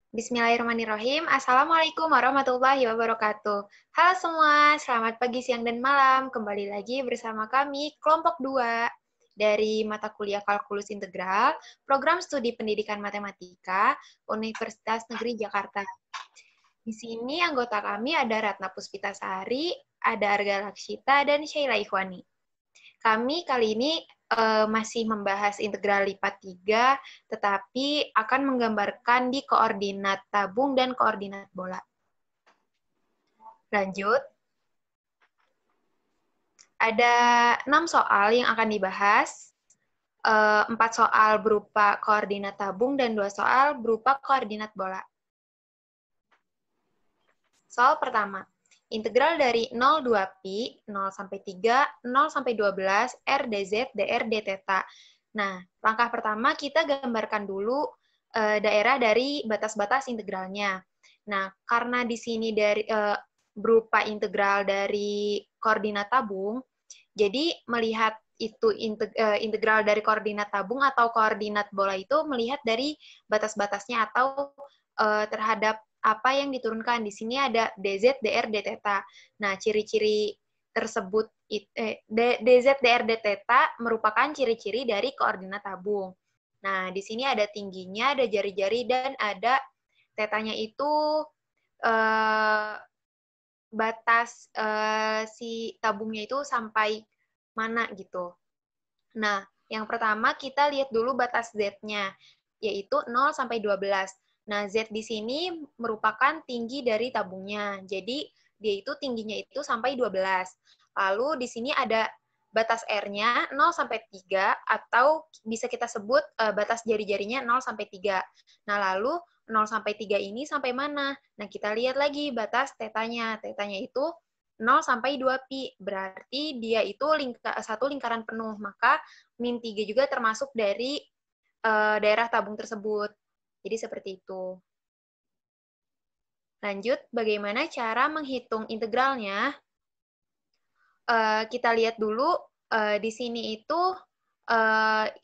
Bismillahirrahmanirrahim. Assalamualaikum warahmatullahi wabarakatuh. Halo semua, selamat pagi, siang, dan malam. Kembali lagi bersama kami, kelompok 2 dari mata kuliah Kalkulus Integral, Program Studi Pendidikan Matematika, Universitas Negeri Jakarta. Di sini anggota kami ada Ratna Puspitasari, ada Arga Lakshita, dan Sheila Ikhwani. Kami kali ini masih membahas integral lipat 3, tetapi akan menggambarkan di koordinat tabung dan koordinat bola. Lanjut. Ada 6 soal yang akan dibahas. 4 soal berupa koordinat tabung dan 2 soal berupa koordinat bola. Soal pertama. Integral dari 0,2pi, 0 sampai 3, 0 sampai 12, R dz, dr dθ. Nah, langkah pertama kita gambarkan dulu daerah dari batas-batas integralnya. Nah, karena di sini berupa integral dari koordinat tabung, jadi melihat itu integral dari koordinat tabung atau koordinat bola itu melihat dari batas-batasnya atau terhadap apa yang diturunkan. Di sini ada dz, dr, dθ. Nah, ciri-ciri tersebut dz, dr, dθ merupakan ciri-ciri dari koordinat tabung. Nah, di sini ada tingginya, ada jari-jari, dan ada tetanya itu batas si tabungnya itu sampai mana gitu. Nah, yang pertama kita lihat dulu batas Z-nya, yaitu 0 sampai 12. Nah, Z di sini merupakan tinggi dari tabungnya. Jadi, dia itu tingginya itu sampai 12. Lalu di sini ada batas R-nya 0 sampai 3, atau bisa kita sebut batas jari-jarinya 0 sampai 3. Nah, lalu 0 sampai 3 ini sampai mana? Nah, kita lihat lagi batas tetanya. Tetanya itu 0 sampai 2pi. Berarti dia itu satu lingkaran penuh. Maka min 3 juga termasuk dari daerah tabung tersebut. Jadi seperti itu. Lanjut, bagaimana cara menghitung integralnya? Kita lihat dulu di sini itu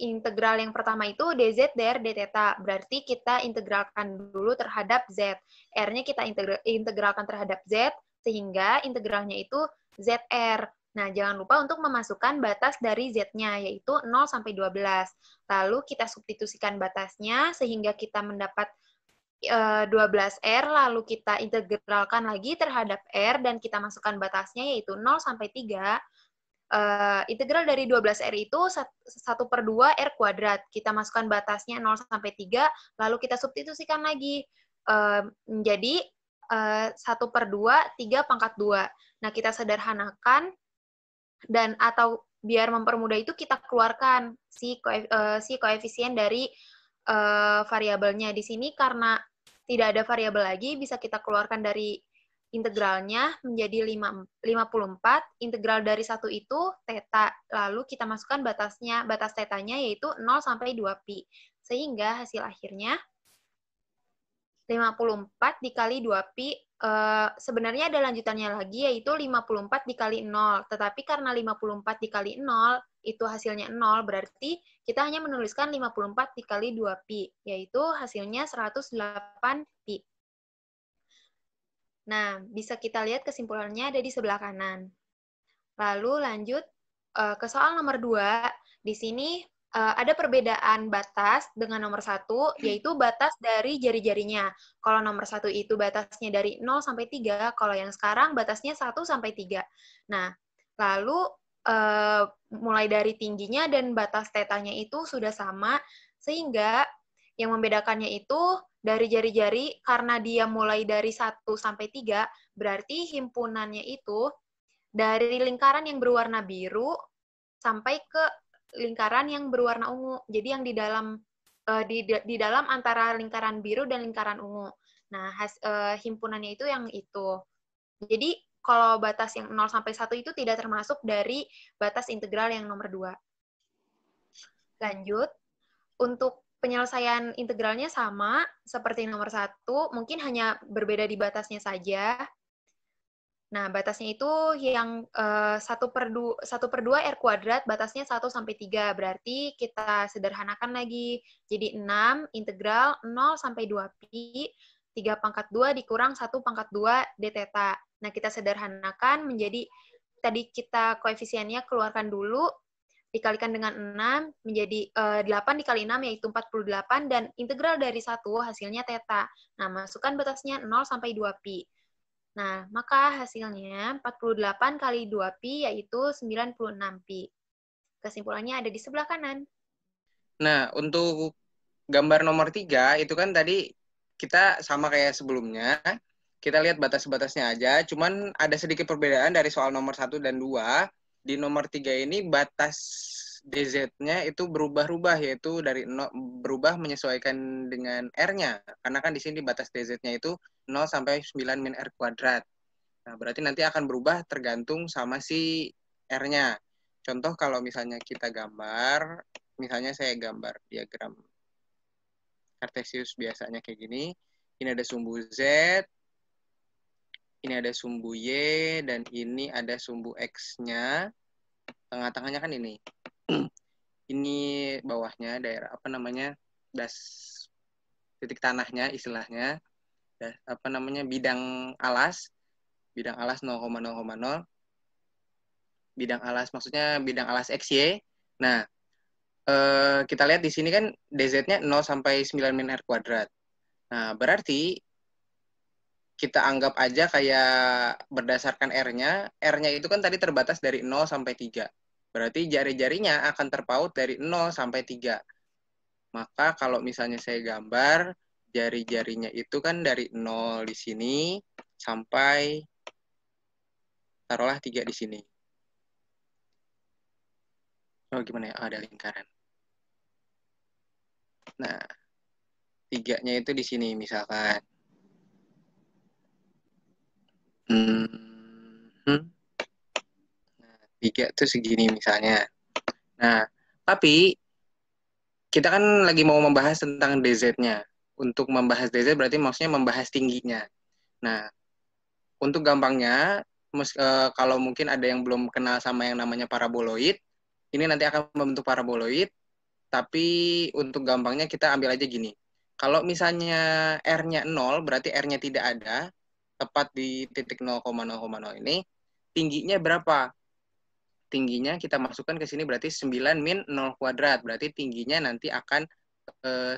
integral yang pertama itu dz, dr, dθ. Berarti kita integralkan dulu terhadap z. R-nya kita integralkan terhadap z, sehingga integralnya itu zr. Nah, jangan lupa untuk memasukkan batas dari z-nya, yaitu 0 sampai 12. Lalu kita substitusikan batasnya, sehingga kita mendapat 12R, lalu kita integralkan lagi terhadap R, dan kita masukkan batasnya, yaitu 0 sampai 3. Integral dari 12R itu 1/2 R kuadrat. Kita masukkan batasnya 0 sampai 3, lalu kita substitusikan lagi. Menjadi 1/2 3 pangkat 2. Nah, kita sederhanakan, dan atau biar mempermudah itu kita keluarkan si koefisien dari variabelnya. Di sini karena tidak ada variabel lagi, bisa kita keluarkan dari integralnya menjadi 54, integral dari 1 itu theta, lalu kita masukkan batasnya, batas tetanya yaitu 0 sampai 2pi. Sehingga hasil akhirnya 54 dikali 2pi, sebenarnya ada lanjutannya lagi, yaitu 54 dikali 0. Tetapi karena 54 dikali 0, itu hasilnya 0, berarti kita hanya menuliskan 54 dikali 2pi, yaitu hasilnya 108pi. Nah, bisa kita lihat kesimpulannya ada di sebelah kanan. Lalu lanjut ke soal nomor 2. Di sini ada perbedaan batas dengan nomor 1, yaitu batas dari jari-jarinya. Kalau nomor 1 itu batasnya dari 0 sampai 3, kalau yang sekarang batasnya 1 sampai 3. Nah, lalu mulai dari tingginya dan batas tetanya itu sudah sama, sehingga yang membedakannya itu dari jari-jari, karena dia mulai dari 1 sampai 3, berarti himpunannya itu dari lingkaran yang berwarna biru sampai ke lingkaran yang berwarna ungu. Jadi yang di dalam antara lingkaran biru dan lingkaran ungu. Nah, himpunannya itu yang itu. Jadi kalau batas yang 0 sampai 1 itu tidak termasuk dari batas integral yang nomor 2. Lanjut, untuk penyelesaian integralnya sama seperti nomor 1, mungkin hanya berbeda di batasnya saja. Nah, batasnya itu yang 1/2 R kuadrat, batasnya 1 sampai 3. Berarti kita sederhanakan lagi. Jadi 6 integral 0 sampai 2pi, 3/2 dikurang 1/2 d theta. Nah, kita sederhanakan menjadi, tadi kita koefisiennya keluarkan dulu, dikalikan dengan 6, menjadi 8 dikali 6, yaitu 48, dan integral dari 1 hasilnya theta. Nah, masukkan batasnya 0 sampai 2pi. Nah, maka hasilnya 48 kali 2pi yaitu 96pi. Kesimpulannya ada di sebelah kanan. Nah, untuk gambar nomor 3, itu kan tadi kita sama kayak sebelumnya. Kita lihat batas-batasnya aja. Cuman ada sedikit perbedaan dari soal nomor 1 dan 2. Di nomor 3 ini batas DZ-nya itu berubah-ubah, yaitu dari 0, berubah menyesuaikan dengan R-nya. Karena kan di sini batas DZ-nya itu 0 sampai 9 min R kuadrat. Nah, berarti nanti akan berubah tergantung sama si R-nya. Contoh kalau misalnya kita gambar, misalnya saya gambar diagram Cartesius biasanya kayak gini. Ini ada sumbu Z, ini ada sumbu Y, dan ini ada sumbu X-nya. Tengah-tengahnya kan ini. Ini bawahnya daerah apa namanya? Titik tanahnya istilahnya. Apa namanya? Bidang alas 0,0,0. Bidang alas maksudnya bidang alas XY. Nah, kita lihat di sini kan DZ-nya 0 sampai 9 min R kuadrat. Nah, berarti kita anggap aja kayak berdasarkan R-nya itu kan tadi terbatas dari 0 sampai 3. Berarti jari-jarinya akan terpaut dari 0 sampai 3. Maka kalau misalnya saya gambar, jari-jarinya itu kan dari 0 di sini sampai taruhlah 3 di sini. Oh, gimana ya? Ada lingkaran. Nah, 3-nya itu di sini misalkan. Nah, 3 itu segini misalnya. Nah, tapi kita kan lagi mau membahas tentang DZ-nya. Untuk membahas DZ berarti maksudnya membahas tingginya. Nah, untuk gampangnya, kalau mungkin ada yang belum kenal sama yang namanya paraboloid, ini nanti akan membentuk paraboloid, tapi untuk gampangnya kita ambil aja gini. Kalau misalnya R-nya 0, berarti R-nya tidak ada, tepat di titik 0,0,0 ini, tingginya berapa? Tingginya kita masukkan ke sini berarti 9 min 0 kuadrat. Berarti tingginya nanti akan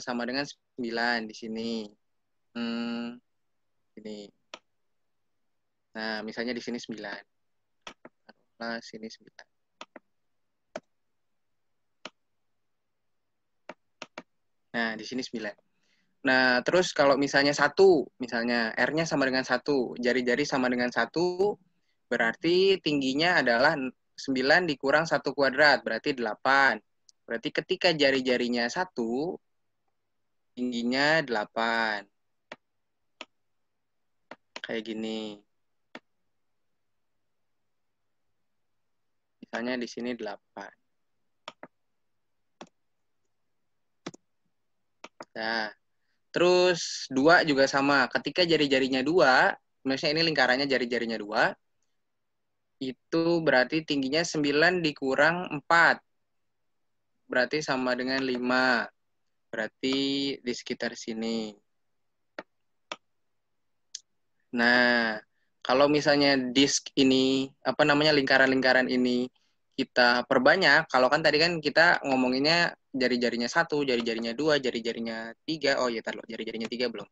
sama dengan 9 di sini. Ini. Nah, misalnya di sini 9. Nah, sini 9. Nah, di sini 9. Nah, terus kalau misalnya 1, misalnya R-nya sama dengan 1, jari-jari sama dengan 1, berarti tingginya adalah 9 dikurang 1 kuadrat, berarti 8. Berarti ketika jari-jarinya 1, tingginya 8. Kayak gini. Misalnya di sini 8. Nah, terus 2 juga sama. Ketika jari-jarinya 2, misalnya ini lingkarannya jari-jarinya 2, itu berarti tingginya 9 dikurang 4. Berarti sama dengan 5. Berarti di sekitar sini. Nah, kalau misalnya disk ini, apa namanya, lingkaran-lingkaran ini kita perbanyak, kalau kan tadi kan kita ngomonginnya jari-jarinya 1, jari-jarinya 2, jari-jarinya 3. Oh iya, taruh jari-jarinya 3 belum.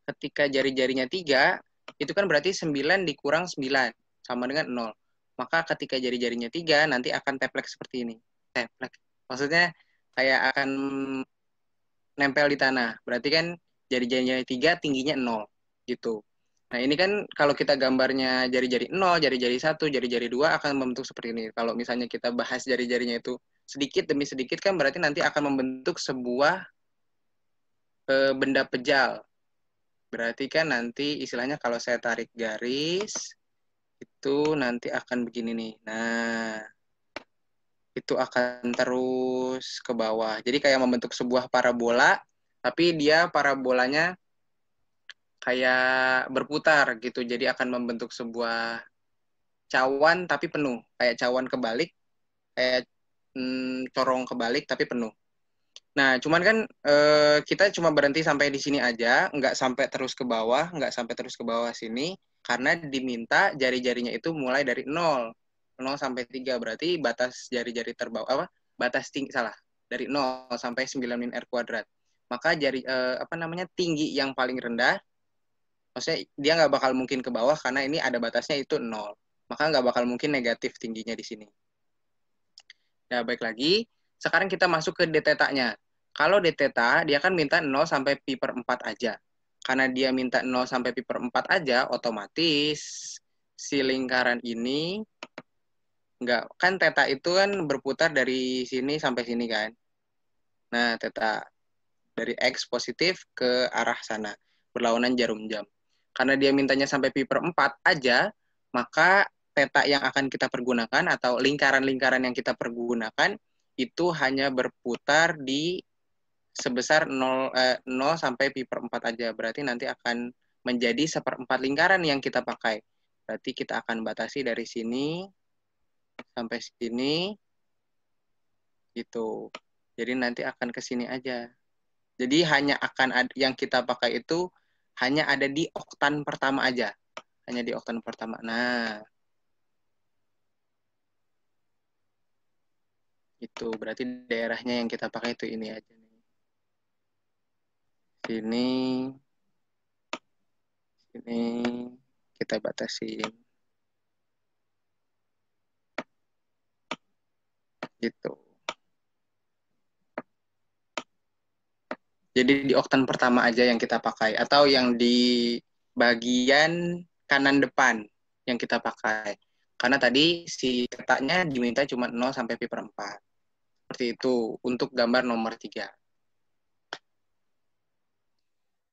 Ketika jari-jarinya 3, itu kan berarti 9 dikurang 9, sama dengan 0. Maka ketika jari-jarinya 3, nanti akan teplek seperti ini. Teplek. Maksudnya kayak akan nempel di tanah. Berarti kan jari-jarinya 3, tingginya 0. Gitu. Nah, ini kan kalau kita gambarnya jari-jari 0, jari-jari 1, jari-jari 2 akan membentuk seperti ini. Kalau misalnya kita bahas jari-jarinya itu sedikit demi sedikit kan berarti nanti akan membentuk sebuah benda pejal. Berarti kan nanti istilahnya kalau saya tarik garis, itu nanti akan begini nih. Nah, itu akan terus ke bawah. Jadi kayak membentuk sebuah parabola, tapi dia parabolanya kayak berputar gitu. Jadi akan membentuk sebuah cawan tapi penuh. Kayak cawan kebalik, kayak corong kebalik tapi penuh. Nah, cuman kan kita cuma berhenti sampai di sini aja, nggak sampai terus ke bawah, nggak sampai terus ke bawah sini, karena diminta jari-jarinya itu mulai dari 0 sampai 3, berarti batas jari-jari terbawah, apa? Batas tinggi, salah, dari 0 sampai 9 min R kuadrat. Maka tinggi yang paling rendah, maksudnya dia nggak bakal mungkin ke bawah, karena ini ada batasnya itu 0. Maka nggak bakal mungkin negatif tingginya di sini. Nah, baik lagi, sekarang kita masuk ke d θ-nya. Kalau d θ, dia kan minta 0 sampai pi per 4 aja. Karena dia minta 0 sampai pi per 4 aja, otomatis si lingkaran ini, enggak, kan θ itu kan berputar dari sini sampai sini kan. Nah, θ dari X positif ke arah sana, berlawanan jarum jam. Karena dia mintanya sampai pi per 4 aja, maka θ yang akan kita pergunakan atau lingkaran-lingkaran yang kita pergunakan itu hanya berputar di sebesar 0 sampai pi per 4 aja. Berarti nanti akan menjadi seperempat lingkaran yang kita pakai. Berarti kita akan batasi dari sini sampai sini gitu. Jadi nanti akan ke sini aja. Jadi hanya akan yang kita pakai itu hanya ada di oktan pertama aja. Hanya di oktan pertama. Nah, itu berarti daerahnya yang kita pakai itu ini aja nih. Sini kita batasin. Gitu. Jadi di oktan pertama aja yang kita pakai atau yang di bagian kanan depan yang kita pakai. Karena tadi si letaknya diminta cuma 0 sampai pi per 4. Seperti itu untuk gambar nomor 3.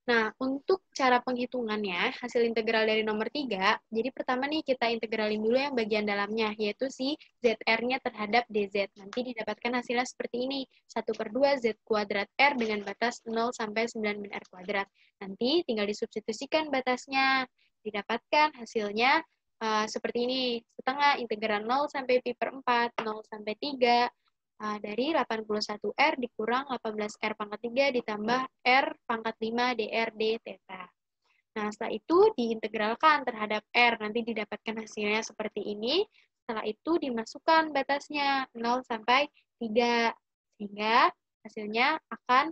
Nah, untuk cara penghitungannya, hasil integral dari nomor 3, jadi pertama nih kita integralin dulu yang bagian dalamnya, yaitu si ZR-nya terhadap DZ. Nanti didapatkan hasilnya seperti ini, 1 per 2 Z kuadrat R dengan batas 0 sampai 9 min R kuadrat. Nanti tinggal disubstitusikan batasnya, didapatkan hasilnya seperti ini, setengah integral 0 sampai pi per 4, 0 sampai 3, dari 81R dikurang 18R pangkat 3 ditambah R pangkat 5 dr d theta. Nah, setelah itu diintegralkan terhadap R, nanti didapatkan hasilnya seperti ini. Setelah itu dimasukkan batasnya 0 sampai 3, sehingga hasilnya akan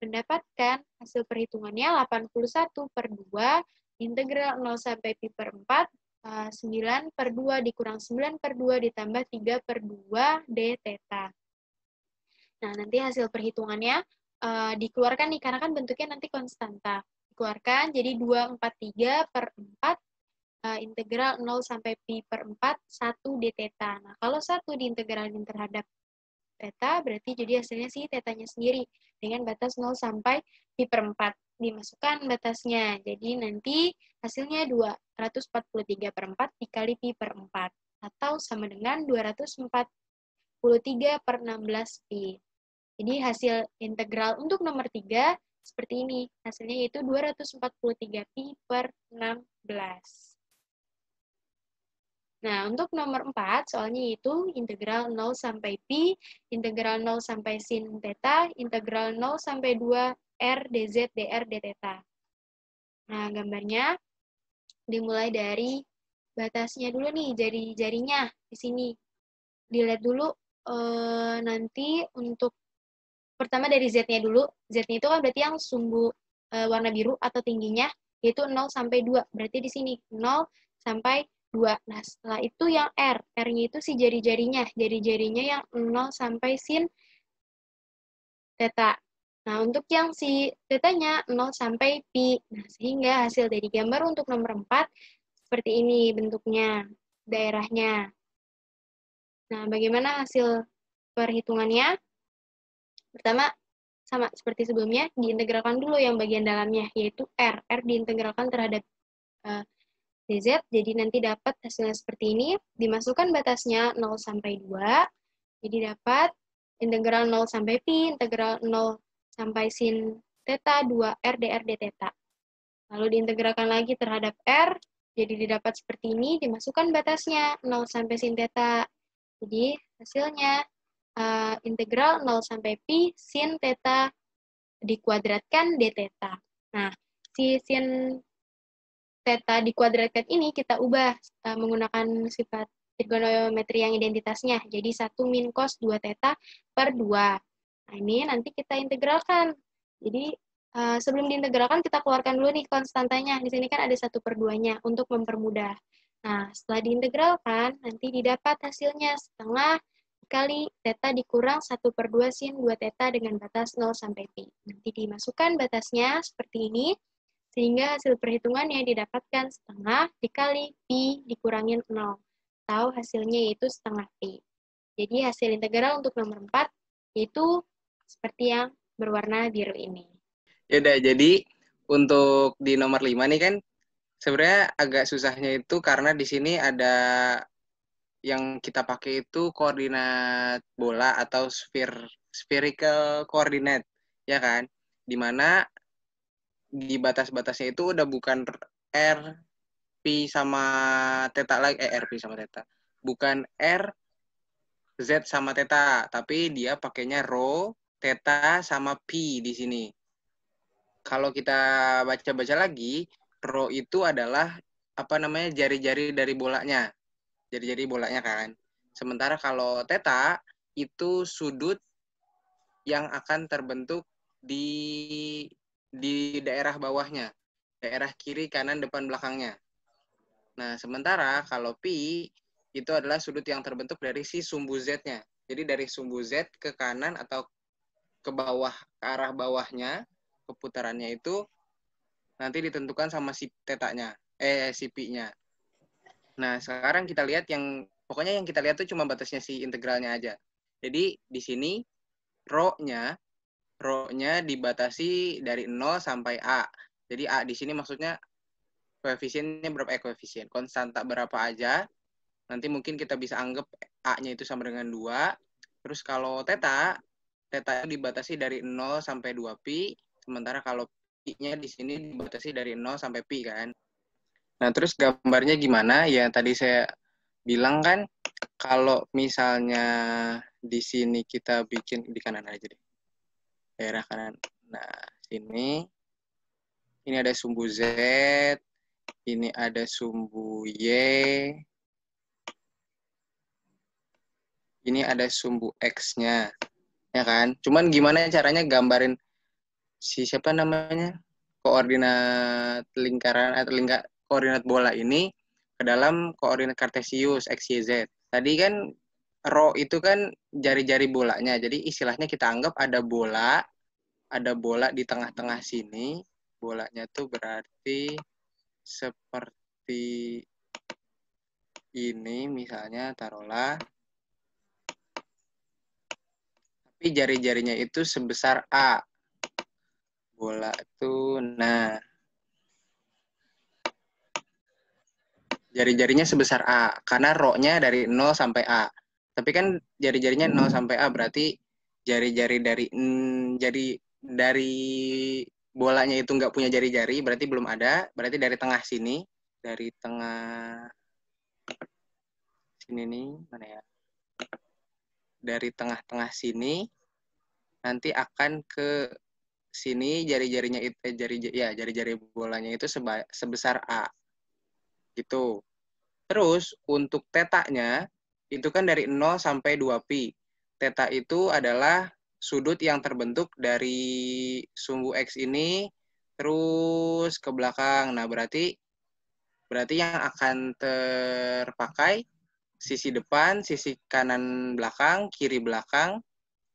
mendapatkan hasil perhitungannya 81 per 2 integral 0 sampai pi per 4, 9 per 2 dikurang 9 per 2 ditambah 3 per 2 d theta. Nah, nanti hasil perhitungannya dikeluarkan nih, karena kan bentuknya nanti konstanta. Dikeluarkan, jadi 243 per 4 integral 0 sampai pi per 4, 1 d theta. Nah, kalau 1 diintegralin terhadap theta, berarti jadi hasilnya si theta-nya sendiri, dengan batas 0 sampai pi per 4. Dimasukkan batasnya, jadi nanti hasilnya 243 per 4 dikali pi per 4, atau sama dengan 243 per 16 pi. Jadi hasil integral untuk nomor 3 seperti ini. Hasilnya yaitu 243 pi per 16. Nah, untuk nomor 4, soalnya yaitu integral 0 sampai pi, integral 0 sampai sin theta, integral 0 sampai 2 r dz dr d theta. Nah, gambarnya dimulai dari batasnya dulu nih, jari-jarinya di sini. Dilihat dulu nanti untuk pertama dari Z-nya dulu. Z-nya itu kan berarti yang sumbu warna biru atau tingginya, yaitu 0 sampai 2. Berarti di sini 0 sampai 2. Nah, setelah itu yang R. R-nya itu si jari-jarinya. Jari-jarinya yang 0 sampai sin theta. Nah, untuk yang si theta-nya 0 sampai pi. Nah, sehingga hasil dari gambar untuk nomor 4 seperti ini bentuknya, daerahnya. Nah, bagaimana hasil perhitungannya? Pertama, sama seperti sebelumnya, diintegralkan dulu yang bagian dalamnya, yaitu R. R diintegralkan terhadap dz, jadi nanti dapat hasilnya seperti ini. Dimasukkan batasnya 0 sampai 2, jadi dapat integral 0 sampai pi, integral 0 sampai sin theta 2 R dr d theta. Lalu diintegralkan lagi terhadap R, jadi didapat seperti ini, dimasukkan batasnya 0 sampai sin theta. Jadi hasilnya integral 0 sampai pi sin theta dikuadratkan d theta. Nah, si sin theta dikuadratkan ini kita ubah menggunakan sifat trigonometri yang identitasnya. Jadi 1 min cos 2 theta per 2. Nah, ini nanti kita integralkan. Jadi, sebelum diintegralkan, kita keluarkan dulu nih konstantanya. Di sini kan ada 1 per 2-nya untuk mempermudah. Nah, setelah diintegralkan, nanti didapat hasilnya setengah kali theta dikurang 1 per 2 sin 2 theta dengan batas 0 sampai pi. Nanti dimasukkan batasnya seperti ini, sehingga hasil perhitungan yang didapatkan setengah dikali pi dikurangin 0. Tahu hasilnya yaitu setengah pi. Jadi hasil integral untuk nomor 4 yaitu seperti yang berwarna biru ini. Yaudah, jadi untuk di nomor 5 nih kan sebenarnya agak susahnya itu karena di sini ada yang kita pakai itu koordinat bola atau spherical coordinate, ya kan? Dimana di batas-batasnya itu udah bukan R, P sama theta lagi, R, P sama theta. Bukan R, Z sama theta, tapi dia pakainya rho, theta, sama P di sini. Kalau kita baca-baca lagi, rho itu adalah apa namanya jari-jari dari bolanya. Jari-jari bolanya kan. Sementara kalau theta itu sudut yang akan terbentuk di daerah bawahnya, daerah kiri, kanan, depan, belakangnya. Nah, sementara kalau pi itu adalah sudut yang terbentuk dari si sumbu Z-nya. Jadi dari sumbu Z ke kanan atau ke bawah, ke arah bawahnya, keputarannya itu nanti ditentukan sama si tetanya, si pi-nya. Nah, sekarang kita lihat pokoknya yang kita lihat tuh cuma batasnya si integralnya aja. Jadi di sini rho-nya dibatasi dari 0 sampai A. Jadi A di sini maksudnya koefisiennya berapa? Koefisien. Konstanta berapa aja. Nanti mungkin kita bisa anggap A-nya itu sama dengan 2. Terus kalau theta itu dibatasi dari 0 sampai 2 pi. Sementara kalau pi-nya di sini dibatasi dari 0 sampai pi kan. Nah, terus gambarnya gimana? Ya, tadi saya bilang kan, kalau misalnya di sini kita bikin di kanan aja deh. Daerah kanan. Nah, sini. Ini ada sumbu Z. Ini ada sumbu Y. Ini ada sumbu X-nya. Ya kan? Cuman gimana caranya gambarin siapa namanya? Koordinat lingkaran atau koordinat bola ini ke dalam koordinat kartesius X, Y, Z. Tadi kan rho itu kan jari-jari bolanya. Jadi istilahnya kita anggap ada bola di tengah-tengah sini. Bolanya tuh berarti seperti ini misalnya, taruhlah. Tapi jari-jarinya itu sebesar A. Bola itu, nah. Jari-jarinya sebesar A, karena rho-nya dari 0 sampai A. Tapi kan jari-jarinya 0 sampai A, berarti jari-jari dari bolanya itu nggak punya jari-jari, berarti belum ada. Berarti dari tengah sini, dari tengah sini nih, mana ya? Dari tengah-tengah sini, nanti akan ke sini jari-jarinya itu jari-jari bolanya itu sebesar A. Gitu. Terus untuk tetanya itu kan dari 0 sampai 2 pi. Teta itu adalah sudut yang terbentuk dari sumbu X ini terus ke belakang. Nah, berarti yang akan terpakai sisi depan, sisi kanan belakang, kiri belakang.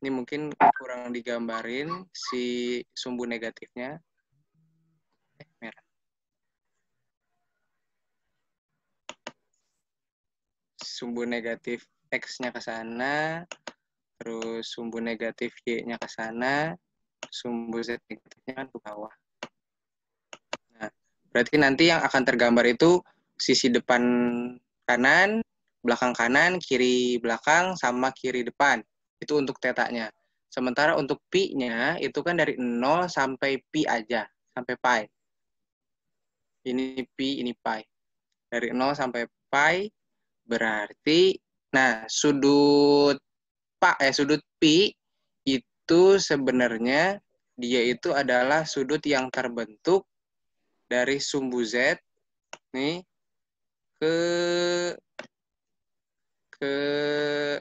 Ini mungkin kurang digambarin si sumbu negatifnya. Merah. Sumbu negatif X-nya ke sana, terus sumbu negatif Y-nya ke sana, sumbu Z negatifnya kan ke bawah. Nah, berarti nanti yang akan tergambar itu sisi depan kanan, belakang kanan, kiri belakang, sama kiri depan. Itu untuk tetanya. Sementara untuk pi-nya itu kan dari 0 sampai pi aja, sampai pi. Ini pi, ini pi. Dari 0 sampai pi berarti, nah sudut pi itu sebenarnya dia itu adalah sudut yang terbentuk dari sumbu Z nih ke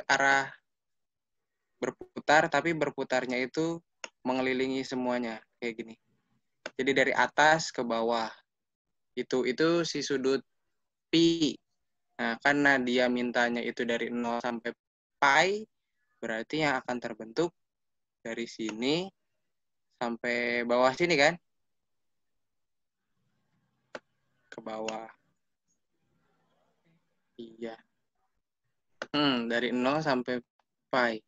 arah berputar, tapi berputarnya itu mengelilingi semuanya kayak gini. Jadi dari atas ke bawah. Itu si sudut pi. Nah, karena dia mintanya itu dari 0 sampai pi, berarti yang akan terbentuk dari sini sampai bawah sini kan? Ke bawah. Iya. Dari 0 sampai pi.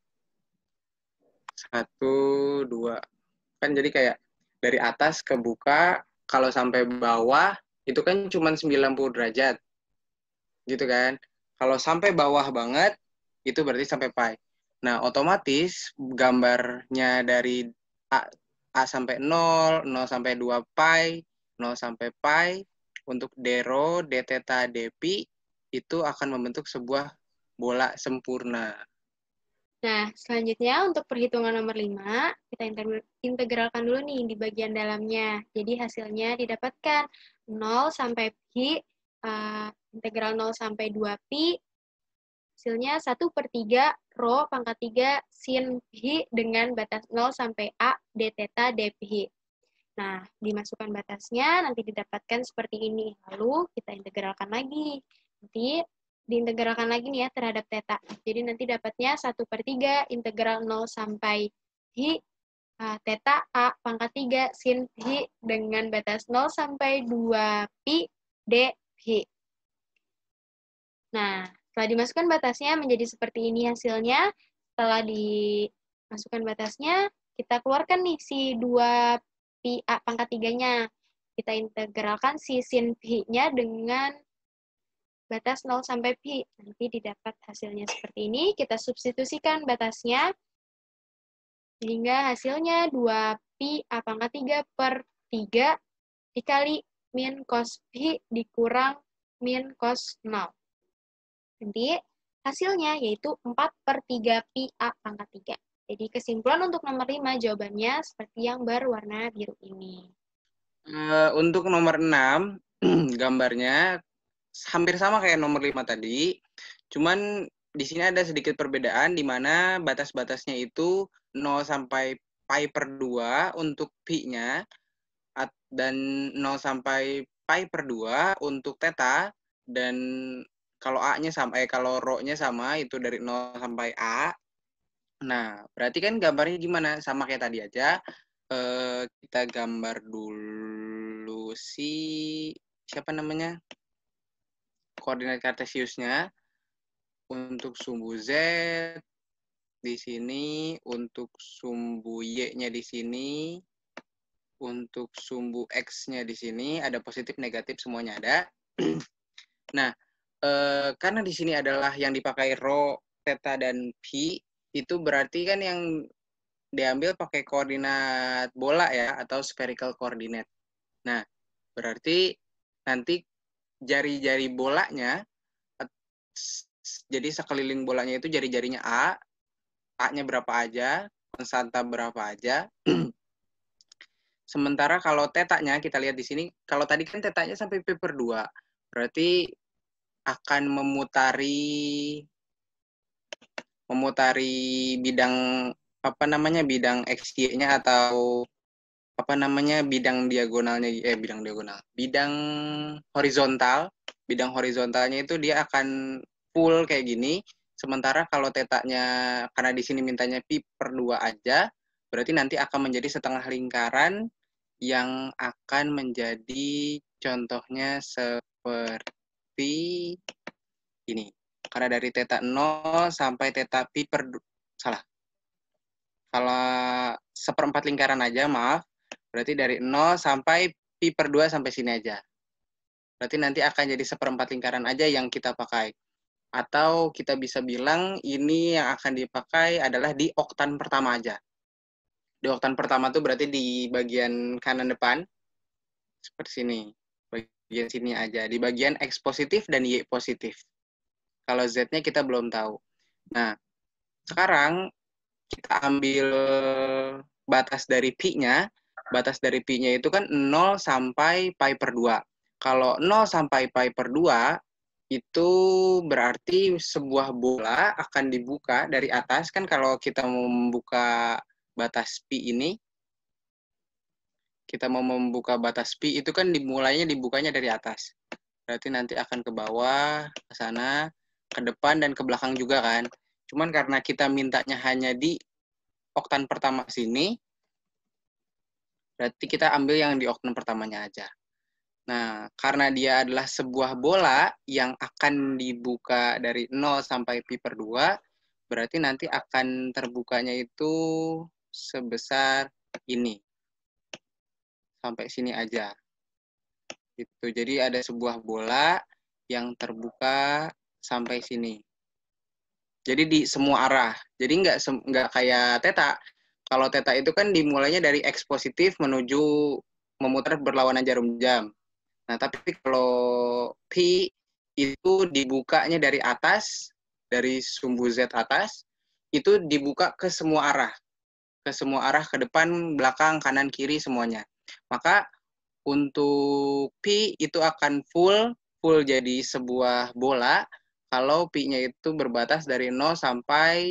1, 2. Kan jadi kayak dari atas kebuka, kalau sampai bawah, itu kan cuma 90 derajat. Gitu kan. Kalau sampai bawah banget, itu berarti sampai pi. Nah, otomatis gambarnya dari A sampai 0, 0 sampai 2 pi, 0 sampai pi, untuk d rho, d theta, d pi, itu akan membentuk sebuah bola sempurna. Nah, selanjutnya untuk perhitungan nomor 5, kita integralkan dulu nih di bagian dalamnya. Jadi hasilnya didapatkan 0 sampai pi, integral 0 sampai 2 pi, hasilnya 1/3 rho pangkat 3 sin pi dengan batas 0 sampai a d theta d pi. Nah, dimasukkan batasnya, nanti didapatkan seperti ini. Lalu kita integralkan lagi. Nanti diintegralkan lagi nih ya terhadap theta. Jadi nanti dapatnya 1/3 integral 0 sampai pi theta a pangkat 3 sin pi dengan batas 0 sampai 2 pi d pi. Nah, setelah dimasukkan batasnya menjadi seperti ini hasilnya. Setelah dimasukkan batasnya, kita keluarkan nih si 2 pi a pangkat 3-nya. Kita integralkan si sin pi-nya dengan batas 0 sampai pi. Nanti didapat hasilnya seperti ini. Kita substitusikan batasnya. Sehingga hasilnya 2 pi a pangkat 3/3 dikali min cos pi dikurang min cos 0. Nanti hasilnya yaitu 4/3 pi a pangkat 3. Jadi kesimpulan untuk nomor 5 jawabannya seperti yang berwarna biru ini. Untuk nomor 6, gambarnya hampir sama kayak nomor 5 tadi. Cuman di sini ada sedikit perbedaan di mana batas-batasnya itu 0 sampai pi/2 untuk pi-nya dan 0 sampai pi/2 untuk theta, dan kalau A-nya sama kalau rho-nya sama itu dari 0 sampai A. Nah, berarti kan gambarnya gimana? Sama kayak tadi aja. Kita gambar dulu siapa namanya? Koordinat kartesiusnya untuk sumbu Z di sini, untuk sumbu Y-nya di sini, untuk sumbu X-nya di sini, ada positif, negatif, semuanya ada. Nah, karena di sini adalah yang dipakai rho, theta, dan pi, itu berarti kan yang diambil pakai koordinat bola ya, atau spherical coordinate. Nah, berarti nanti jari-jari bolanya, jadi sekeliling bolanya itu jari-jarinya A-nya berapa aja, konstanta berapa aja. Sementara kalau tetanya kita lihat di sini, kalau tadi kan tetanya sampai pi/2, berarti akan memutari bidang bidang XY-nya atau bidang horizontalnya itu dia akan full kayak gini. Sementara kalau tetanya, karena di sini mintanya pi/2 aja, berarti nanti akan menjadi setengah lingkaran yang akan menjadi contohnya seperti ini. Karena dari theta 0 sampai theta pi/2, kalau seperempat lingkaran aja, maaf. Berarti dari 0 sampai pi/2 sampai sini aja. Berarti nanti akan jadi seperempat lingkaran aja yang kita pakai. Atau kita bisa bilang ini yang akan dipakai adalah di oktan pertama aja. Di oktan pertama tuh berarti di bagian kanan depan. Seperti sini. Bagian sini aja. Di bagian X positif dan Y positif. Kalau Z-nya kita belum tahu. Nah, sekarang kita ambil batas dari pi-nya. Batas dari pi-nya itu kan 0 sampai pi per 2. Kalau 0 sampai pi per 2, itu berarti sebuah bola akan dibuka dari atas. Kan kalau kita mau membuka batas pi ini, kita mau membuka batas pi itu kan dimulainya dibukanya dari atas. Berarti nanti akan ke bawah, ke sana, ke depan, dan ke belakang juga kan. Cuman karena kita mintanya hanya di oktan pertama sini, berarti kita ambil yang di oktan pertamanya aja. Nah, karena dia adalah sebuah bola yang akan dibuka dari 0 sampai pi per 2, berarti nanti akan terbukanya itu sebesar ini. Sampai sini aja. Gitu. Jadi ada sebuah bola yang terbuka sampai sini. Jadi di semua arah. Jadi nggak kayak teta. Kalau teta itu kan dimulainya dari X positif menuju memutar berlawanan jarum jam. Nah, tapi kalau pi itu dibukanya dari atas, dari sumbu Z atas, itu dibuka ke semua arah. Ke semua arah, ke depan, belakang, kanan, kiri, semuanya. Maka untuk pi itu akan full jadi sebuah bola kalau pi-nya itu berbatas dari 0 sampai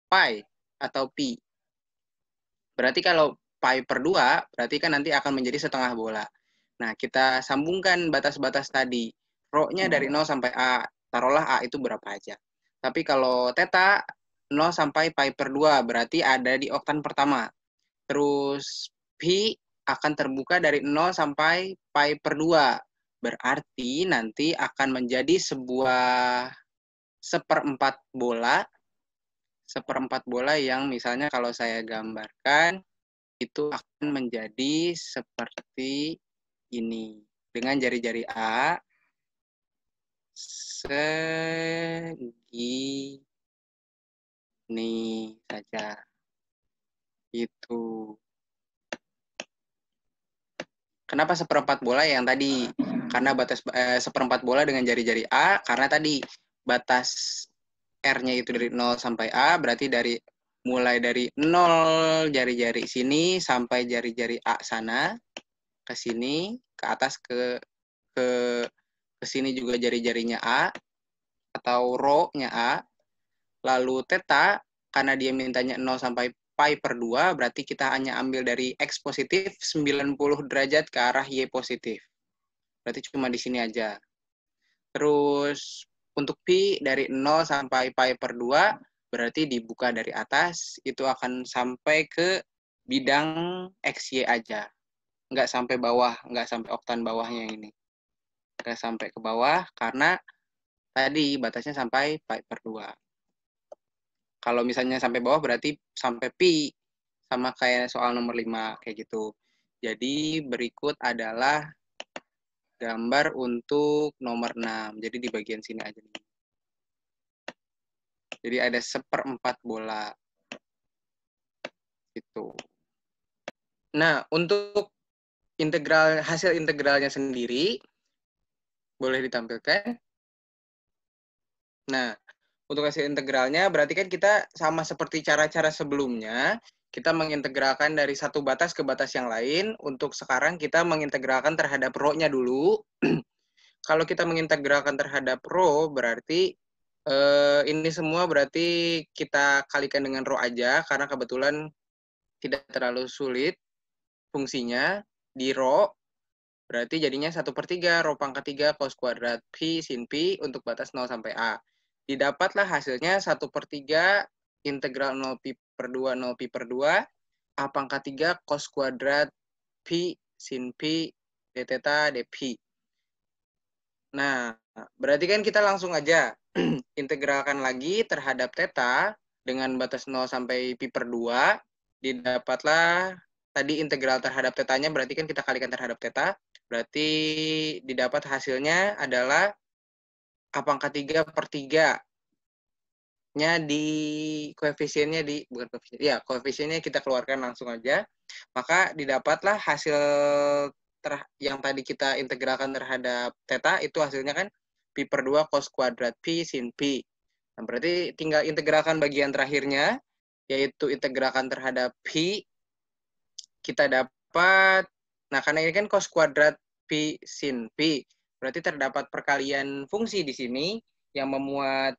pi atau pi. Berarti kalau pi per 2, berarti kan nanti akan menjadi setengah bola. Nah, kita sambungkan batas-batas tadi. Rho-nya dari 0 sampai A. Taruhlah A itu berapa aja. Tapi kalau theta 0 sampai pi per 2, berarti ada di oktan pertama. Terus pi akan terbuka dari 0 sampai pi per 2. Berarti nanti akan menjadi sebuah seperempat bola yang misalnya kalau saya gambarkan itu akan menjadi seperti ini. Dengan jari-jari A segini saja. Itu. Kenapa seperempat bola yang tadi? Karena batas seperempat bola dengan jari-jari A, karena tadi batas R-nya itu dari 0 sampai A, berarti mulai dari 0 jari-jari sini sampai jari-jari A sana, ke sini, ke atas ke sini juga jari-jarinya A, atau rho-nya A. Lalu theta, karena dia mintanya 0 sampai pi per 2, berarti kita hanya ambil dari X positif 90 derajat ke arah Y positif. Berarti cuma di sini aja. Terus untuk pi dari 0 sampai pi per 2, berarti dibuka dari atas, itu akan sampai ke bidang XY aja. Nggak sampai bawah, nggak sampai oktan bawahnya ini. Nggak sampai ke bawah, karena tadi batasnya sampai pi per 2. Kalau misalnya sampai bawah berarti sampai pi, sama kayak soal nomor 5, kayak gitu. Jadi berikut adalah gambar untuk nomor 6. Jadi di bagian sini aja nih. Jadi ada seperempat bola. Gitu. Nah, untuk hasil integralnya sendiri, boleh ditampilkan. Nah, untuk hasil integralnya berarti kan kita sama seperti cara-cara sebelumnya, kita mengintegralkan dari satu batas ke batas yang lain. Untuk sekarang kita mengintegralkan terhadap rho-nya dulu. Kalau kita mengintegralkan terhadap rho, berarti ini semua berarti kita kalikan dengan rho aja, karena kebetulan tidak terlalu sulit fungsinya. Di rho, berarti jadinya 1/3 rho pangkat 3 cos kuadrat pi sin pi untuk batas 0 sampai A. Didapatlah hasilnya 1/3 integral 0 pi per 2 0 pi per 2 A pangkat 3 cos kuadrat pi sin pi d theta d pi. Nah, berarti kan kita langsung aja integralkan lagi terhadap theta dengan batas 0 sampai pi per 2. Didapatlah tadi integral terhadap tetanya, berarti kan kita kalikan terhadap theta. Berarti didapat hasilnya adalah A pangkat 3 per 3 nya di koefisiennya bukan koefisien, ya koefisiennya kita keluarkan langsung aja, maka didapatlah hasil yang tadi kita integralkan terhadap theta itu hasilnya kan pi per 2 cos kuadrat pi sin pi. Nah, berarti tinggal integralkan bagian terakhirnya, yaitu integralkan terhadap pi. Kita dapat, nah karena ini kan cos kuadrat pi sin pi, berarti terdapat perkalian fungsi di sini yang memuat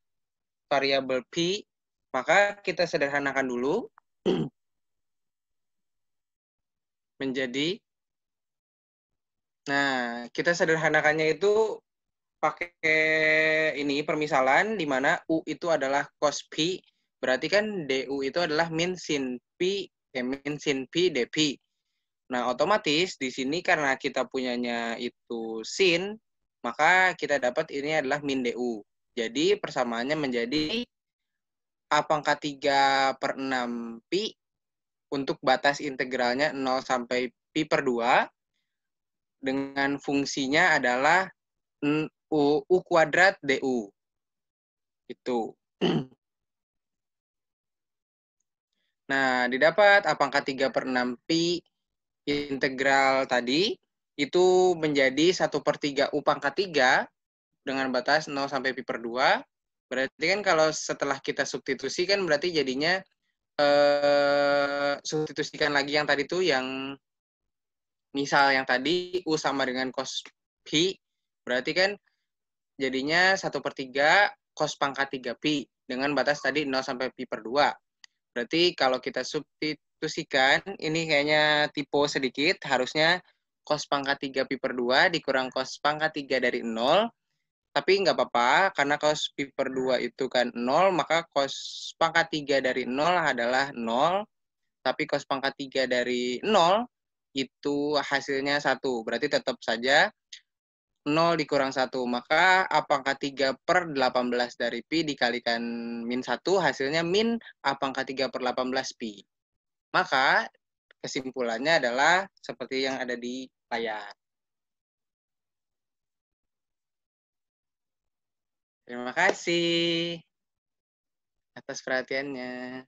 variabel pi, maka kita sederhanakan dulu menjadi, nah kita sederhanakannya itu pakai ini permisalan di mana U itu adalah cos pi, berarti kan DU itu adalah min sin pi, min sin pi dpi. Nah, otomatis di sini karena kita punyanya itu sin, maka kita dapat ini adalah min DU. Jadi persamaannya menjadi A pangkat 3 per 6 pi untuk batas integralnya 0 sampai pi per 2 dengan fungsinya adalah U kuadrat DU. Itu. Nah, didapat A pangkat 3 per 6 pi integral tadi itu menjadi 1/3 U pangkat 3 dengan batas 0 sampai pi per 2. Berarti kan kalau setelah kita substitusi kan berarti jadinya substitusikan lagi yang tadi tuh yang misal yang tadi U sama dengan cos pi, berarti kan jadinya 1/3 cos pangkat 3 pi dengan batas tadi 0 sampai pi per 2. Berarti kalau kita substitusikan, ini kayaknya typo sedikit, harusnya cos pangkat 3 pi per 2 dikurang cos pangkat 3 dari 0, tapi nggak apa-apa, karena cos pi per 2 itu kan 0, maka cos pangkat 3 dari 0 adalah 0, tapi cos pangkat 3 dari 0 itu hasilnya 1. Berarti tetap saja 0 dikurang 1, maka A pangkat 3 per 18 dari pi dikalikan min 1, hasilnya min A pangkat 3 per 18 pi. Maka kesimpulannya adalah seperti yang ada di layar. Terima kasih atas perhatiannya.